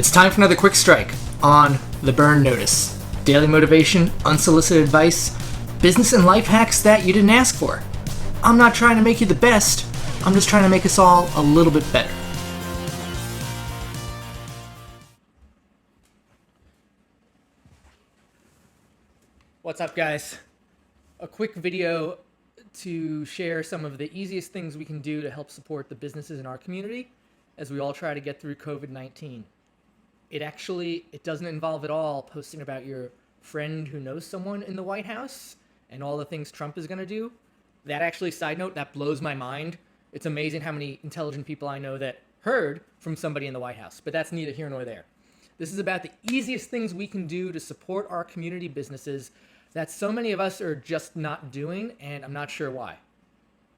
It's time for another quick strike on The Burn Notice. Daily motivation, unsolicited advice, business and life hacks that you didn't ask for. I'm not trying to make you the best, I'm just trying to make us all a little bit better. What's up, guys? A quick video to share some of the easiest things we can do to help support the businesses in our community as we all try to get through COVID-19. It doesn't involve at all posting about your friend who knows someone in the White House and all the things Trump is going to do. That actually, side note, that blows my mind. It's amazing how many intelligent people I know that heard from somebody in the White House, but that's neither here nor there. This is about the easiest things we can do to support our community businesses that so many of us are just not doing, and I'm not sure why.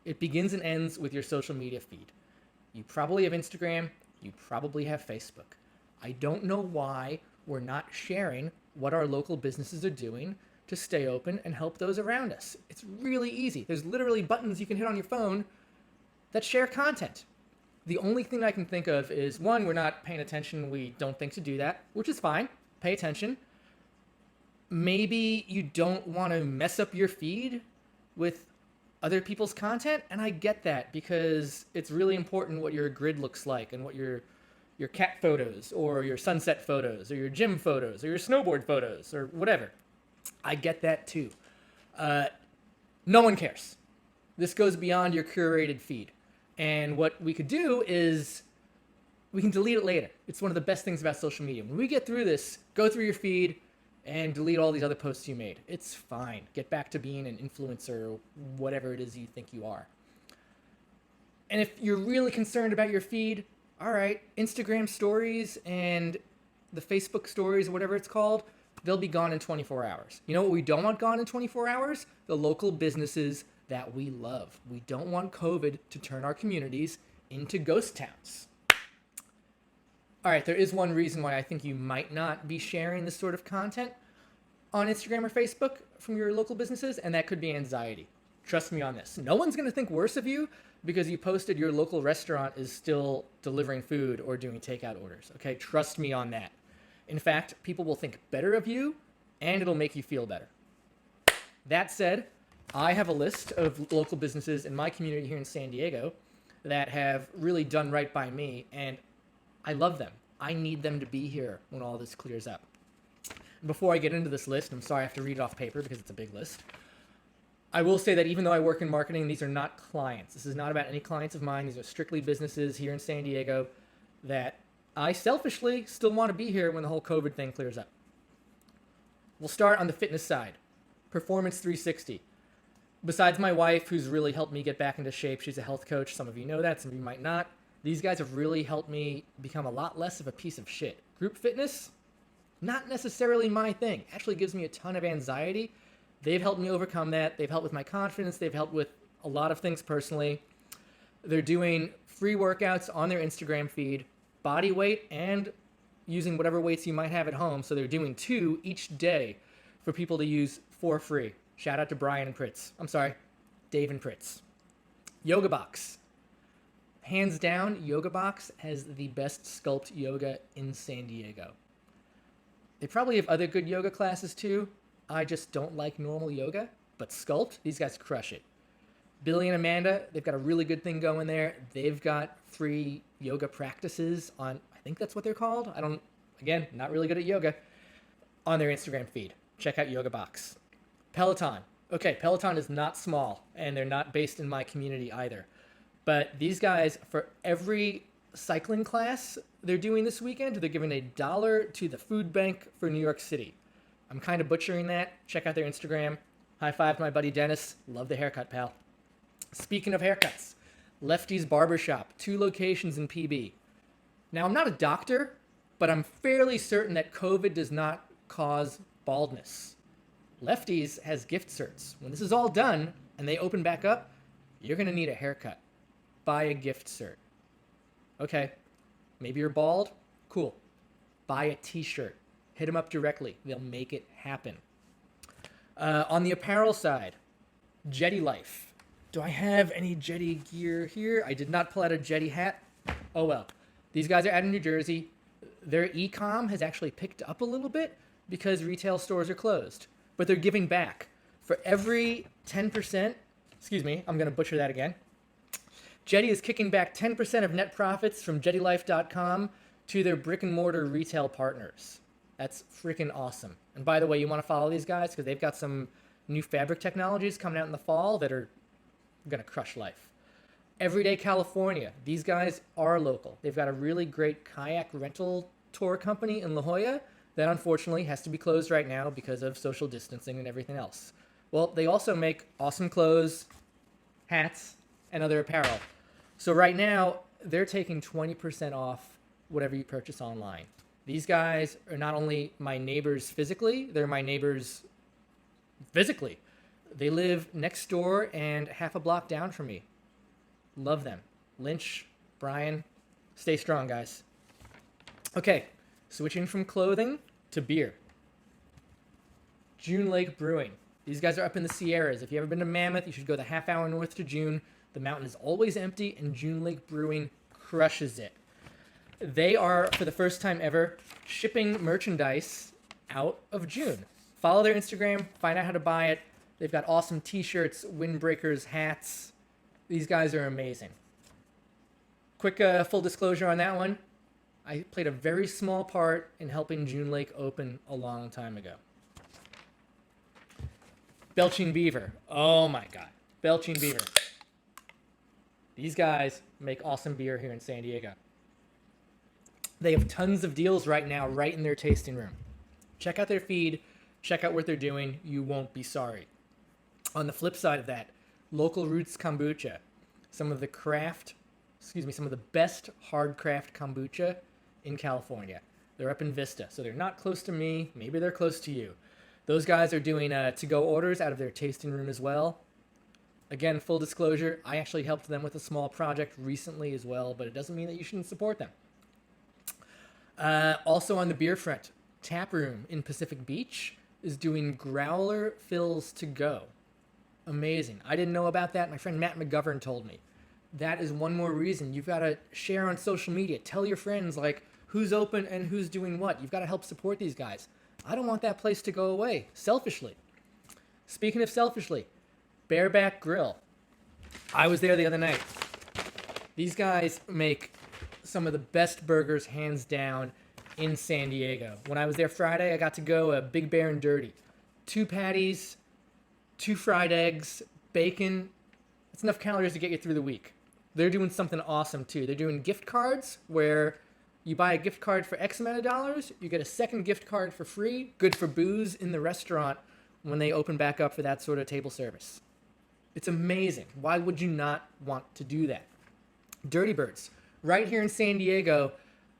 It begins and ends with your social media feed. You probably have Instagram, you probably have Facebook. I don't know why we're not sharing what our local businesses are doing to stay open and help those around us. It's really easy. There's literally buttons you can hit on your phone that share content. The only thing I can think of is, one, we're not paying attention. We don't think to do that, which is fine. Pay attention. Maybe you don't want to mess up your feed with other people's content, and I get that because it's really important what your grid looks like and what your cat photos or your sunset photos or your gym photos or your snowboard photos or whatever. I get that too. No one cares. This goes beyond your curated feed. And what we could do is we can delete it later. It's one of the best things about social media. When we get through this, go through your feed and delete all these other posts you made. It's fine. Get back to being an influencer or whatever it is you think you are. And if you're really concerned about your feed, all right, Instagram stories and the Facebook stories or whatever it's called, they'll be gone in 24 hours. You know what we don't want gone in 24 hours? The local businesses that we love. We don't want COVID to turn our communities into ghost towns. All right, there is one reason why I think you might not be sharing this sort of content on Instagram or Facebook from your local businesses, and that could be anxiety. Trust me on this. No one's going to think worse of you because you posted your local restaurant is still delivering food or doing takeout orders, okay? Trust me on that. In fact, people will think better of you, and it'll make you feel better. That said, I have a list of local businesses in my community here in San Diego that have really done right by me, and I love them. I need them to be here when all this clears up. Before I get into this list, I'm sorry I have to read it off paper because it's a big list. I will say that even though I work in marketing, these are not clients. This is not about any clients of mine. These are strictly businesses here in San Diego that I selfishly still want to be here when the whole COVID thing clears up. We'll start on the fitness side. Performance 360. Besides my wife, who's really helped me get back into shape, she's a health coach. Some of you know that, some of you might not. These guys have really helped me become a lot less of a piece of shit. Group fitness, not necessarily my thing. Actually gives me a ton of anxiety. They've helped me overcome that. They've helped with my confidence. They've helped with a lot of things personally. They're doing free workouts on their Instagram feed, body weight and using whatever weights you might have at home. So they're doing 2 each day for people to use for free. Shout out to Brian and Pritz. I'm sorry, Dave and Pritz. Yoga Box. Hands down, Yoga Box has the best sculpt yoga in San Diego. They probably have other good yoga classes too. I just don't like normal yoga, but sculpt, these guys crush it. Billy and Amanda, they've got a really good thing going there. They've got free yoga practices on, I think that's what they're called. Again, not really good at yoga, on their Instagram feed. Check out Yoga Box. Peloton. Okay, Peloton is not small, and they're not based in my community either. But these guys, for every cycling class they're doing this weekend, they're giving $1 to the food bank for New York City. I'm kind of butchering that. Check out their Instagram. High five to my buddy Dennis. Love the haircut, pal. Speaking of haircuts, Lefty's Barbershop, 2 locations in PB. Now, I'm not a doctor, but I'm fairly certain that COVID does not cause baldness. Lefty's has gift certs. When this is all done and they open back up, you're going to need a haircut. Buy a gift cert. Okay, maybe you're bald? Cool. Buy a t-shirt. Hit them up directly. They'll make it happen. On the apparel side, Jetty Life. Do I have any Jetty gear here? I did not pull out a Jetty hat. Oh well. These guys are out in New Jersey. Their e-com has actually picked up a little bit because retail stores are closed, but they're giving back. For every 10%, excuse me, I'm going to butcher that again. Jetty is kicking back 10% of net profits from jettylife.com to their brick and mortar retail partners. That's freaking awesome. And by the way, you want to follow these guys because they've got some new fabric technologies coming out in the fall that are going to crush life. Everyday California. These guys are local. They've got a really great kayak rental tour company in La Jolla that unfortunately has to be closed right now because of social distancing and everything else. Well, they also make awesome clothes, hats, and other apparel. So right now, they're taking 20% off whatever you purchase online. These guys are not only my neighbors physically, they're my neighbors physically. They live next door and half a block down from me. Love them. Lynch, Brian, stay strong, guys. Okay, switching from clothing to beer. June Lake Brewing. These guys are up in the Sierras. If you ever been to Mammoth, you should go the half hour north to June. The mountain is always empty, and June Lake Brewing crushes it. They are, for the first time ever, shipping merchandise out of June. Follow their Instagram, find out how to buy it. They've got awesome t-shirts, windbreakers, hats. These guys are amazing. Quick full disclosure on that one. I played a very small part in helping June Lake open a long time ago. Belching Beaver. Oh my God. Belching Beaver. These guys make awesome beer here in San Diego. They have tons of deals right now, right in their tasting room. Check out their feed. Check out what they're doing. You won't be sorry. On the flip side of that, Local Roots Kombucha. Some of the best hard craft kombucha in California. They're up in Vista, so they're not close to me. Maybe they're close to you. Those guys are doing to-go orders out of their tasting room as well. Again, full disclosure, I actually helped them with a small project recently as well, but it doesn't mean that you shouldn't support them. Also on the beer front, Tap Room in Pacific Beach is doing growler fills to go. Amazing. I didn't know about that. My friend Matt McGovern told me. That is one more reason you've got to share on social media. Tell your friends like who's open and who's doing what. You've got to help support these guys. I don't want that place to go away, selfishly. Speaking of selfishly, Bareback Grill. I was there the other night. These guys make some of the best burgers, hands down, in San Diego. When I was there Friday, I got to go Big Bear and Dirty. 2 patties, 2 fried eggs, bacon. That's enough calories to get you through the week. They're doing something awesome, too. They're doing gift cards where you buy a gift card for X amount of dollars, you get a second gift card for free, good for booze in the restaurant when they open back up for that sort of table service. It's amazing. Why would you not want to do that? Dirty Birds. Right here in San Diego,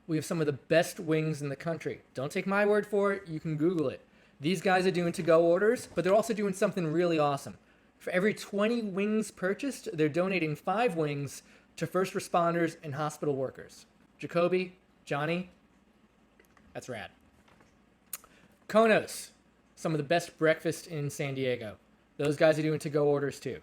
we have some of the best wings in the country. Don't take my word for it. You can Google it. These guys are doing to-go orders, but they're also doing something really awesome. For every 20 wings purchased, they're donating 5 wings to first responders and hospital workers. Jacoby, Johnny, that's rad. Konos, some of the best breakfast in San Diego. Those guys are doing to-go orders too.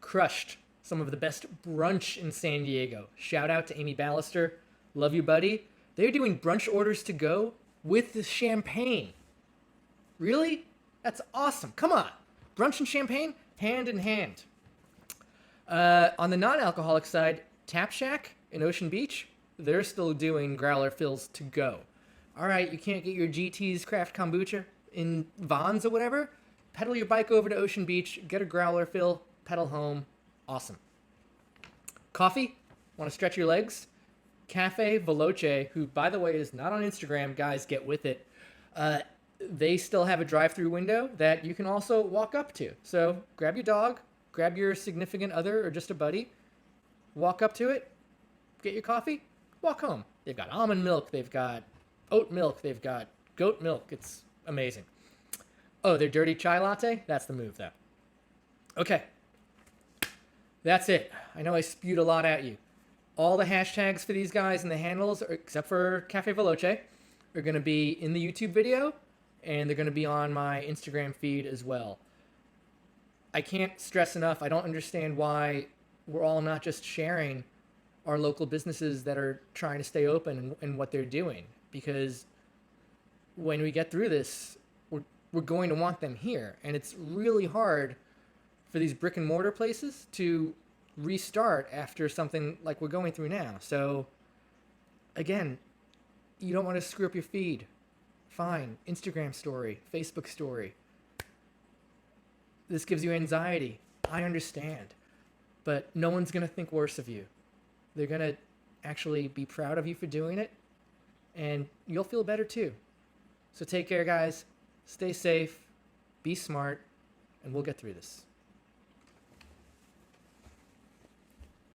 Crushed, some of the best brunch in San Diego. Shout out to Amy Ballister. Love you, buddy. They're doing brunch orders to go with the champagne. Really? That's awesome. Come on. Brunch and champagne, hand in hand. On the non-alcoholic side, Tap Shack in Ocean Beach, they're still doing growler fills to go. All right, you can't get your GT's craft kombucha in Vons or whatever? Pedal your bike over to Ocean Beach, get a growler fill, pedal home. Awesome. Coffee? Want to stretch your legs? Cafe Veloce, who, by the way, is not on Instagram. Guys, get with it. They still have a drive-through window that you can also walk up to. So grab your dog, grab your significant other or just a buddy, walk up to it, get your coffee, walk home. They've got almond milk, they've got oat milk, they've got goat milk. It's amazing. Oh, their dirty chai latte? That's the move, though. Okay. That's it. I know I spewed a lot at you. All the hashtags for these guys and the handles, except for Cafe Veloce, are going to be in the YouTube video, and they're going to be on my Instagram feed as well. I can't stress enough, I don't understand why we're all not just sharing our local businesses that are trying to stay open and what they're doing. Because when we get through this, we're going to want them here. And it's really hard for these brick and mortar places to restart after something like we're going through now. So again, you don't want to screw up your feed. Fine. Instagram story, Facebook story. This gives you anxiety. I understand. But no one's going to think worse of you. They're going to actually be proud of you for doing it. And you'll feel better too. So take care, guys. Stay safe. Be smart. And we'll get through this.